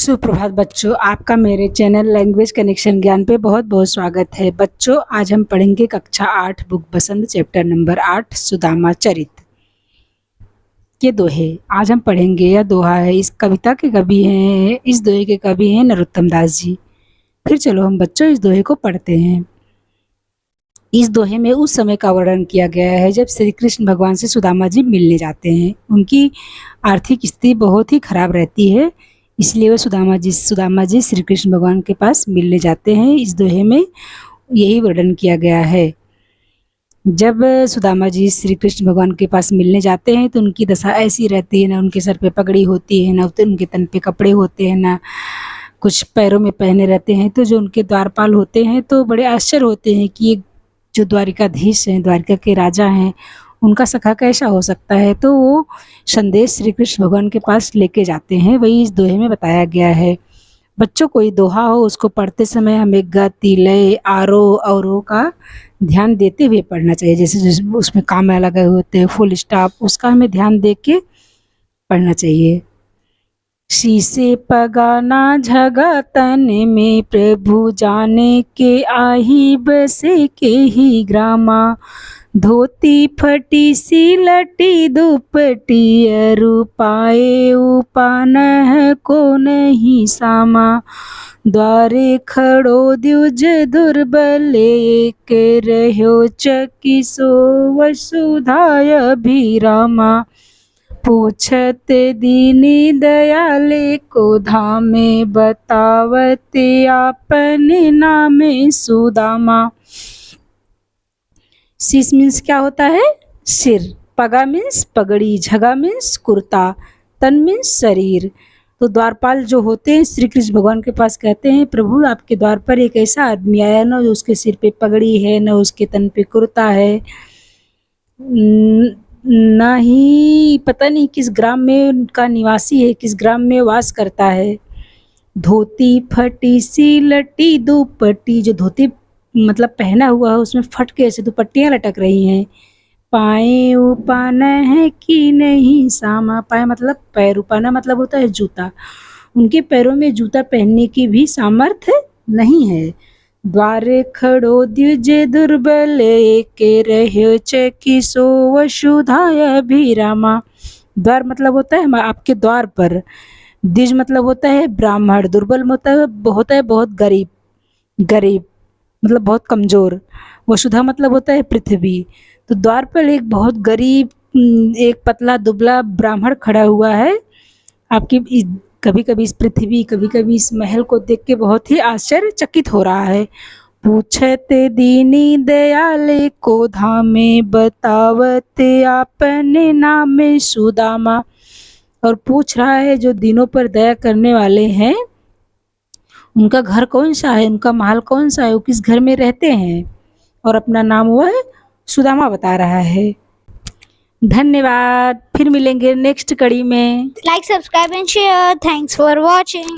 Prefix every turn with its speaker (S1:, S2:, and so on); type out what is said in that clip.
S1: सुप्रभात बच्चों, आपका मेरे चैनल लैंग्वेज कनेक्शन ज्ञान पे बहुत बहुत स्वागत है। बच्चों, आज हम पढ़ेंगे कक्षा 8 बुक बसंत चैप्टर नंबर 8 सुदामा चरित के दोहे। आज हम पढ़ेंगे यह दोहा है। इस कविता के कवि हैं, इस दोहे के कवि हैं नरोत्तम दास जी। फिर चलो हम बच्चों इस दोहे को पढ़ते हैं। इस दोहे में उस समय का वर्णन किया गया है जब श्री कृष्ण भगवान से सुदामा जी मिलने जाते हैं। उनकी आर्थिक स्थिति बहुत ही खराब रहती है, इसलिए वो सुदामा जी श्री कृष्ण भगवान के पास मिलने जाते हैं। इस दोहे में यही वर्णन किया गया है। जब सुदामा जी श्री कृष्ण भगवान के पास मिलने जाते हैं तो उनकी दशा ऐसी रहती है, ना उनके सर पे पगड़ी होती है, ना उनके तन पे कपड़े होते हैं, ना कुछ पैरों में पहने रहते हैं। तो जो उनके द्वारपाल होते हैं तो बड़े आश्चर्य होते हैं कि ये जो द्वारिकाधीश हैं, द्वारिका के राजा हैं, उनका सखा कैसा हो सकता है। तो वो संदेश श्री कृष्ण भगवान के पास लेके जाते हैं। वही इस दोहे में बताया गया है। बच्चों, कोई दोहा हो उसको पढ़ते समय हमें गति, लय, आरोह अवरोह का ध्यान देते हुए पढ़ना चाहिए। जैसे उसमें कामया लगे होते हैं, फुल स्टॉप, उसका हमें ध्यान दे के पढ़ना चाहिए। शीसे पगाना झगा तन में, प्रभु जाने के आही बसे के ही ग्रामा। धोती फटी सी लटी दुपटी, अरु पाए उपानह को नहीं सामा। द्वारे खड़ो द्विज दुर्बल, एक रह्यो चकिसो वसुधाय अभिरामा। पूछत दीनी दयाले को धामे, बतावत आपने नामे सुदामा। शीश मीन्स क्या होता है? सिर। पगा मीन्स पगड़ी। झगा मीन्स कुर्ता। तन मीन्स शरीर। तो द्वारपाल जो होते हैं श्री कृष्ण भगवान के पास कहते हैं, प्रभु आपके द्वार पर एक ऐसा आदमी आया, न जो उसके सिर पे पगड़ी है, न उसके तन पे कुर्ता है, ना ही पता नहीं किस ग्राम में उनका निवासी है, किस ग्राम में वास करता है। धोती फटी सी लटी दुपट्टी, जो धोती मतलब पहना हुआ है उसमें फट के ऐसे दुपट्टियाँ लटक रही हैं। पाए उपाना है कि नहीं सामा। पाए मतलब पैर, उपाना मतलब होता है जूता। उनके पैरों में जूता पहनने की भी सामर्थ्य नहीं है। द्वारे खड़ो द्विज दुर्बल, एक रह्यो चकिसो वसुधाय अभिरामा। द्वार मतलब होता है आपके द्वार पर। द्विज मतलब होता है ब्राह्मण। दुर्बल होता है बहुत गरीब मतलब बहुत कमज़ोर। वसुधा मतलब होता है पृथ्वी। तो द्वार पर एक बहुत गरीब, एक पतला दुबला ब्राह्मण खड़ा हुआ है। आपकी कभी कभी इस पृथ्वी, कभी कभी इस महल को देख के बहुत ही आश्चर्यचकित हो रहा है। पूछत दीनी दयाले को धामे, बतावत आपने नामे सुदामा। और पूछ रहा है जो दिनों पर दया करने वाले हैं, उनका घर कौन सा है, उनका महल कौन सा है, वो किस घर में रहते हैं, और अपना नाम वह सुदामा बता रहा है। धन्यवाद। फिर मिलेंगे नेक्स्ट कड़ी में।
S2: Like, subscribe and share. Thanks for watching.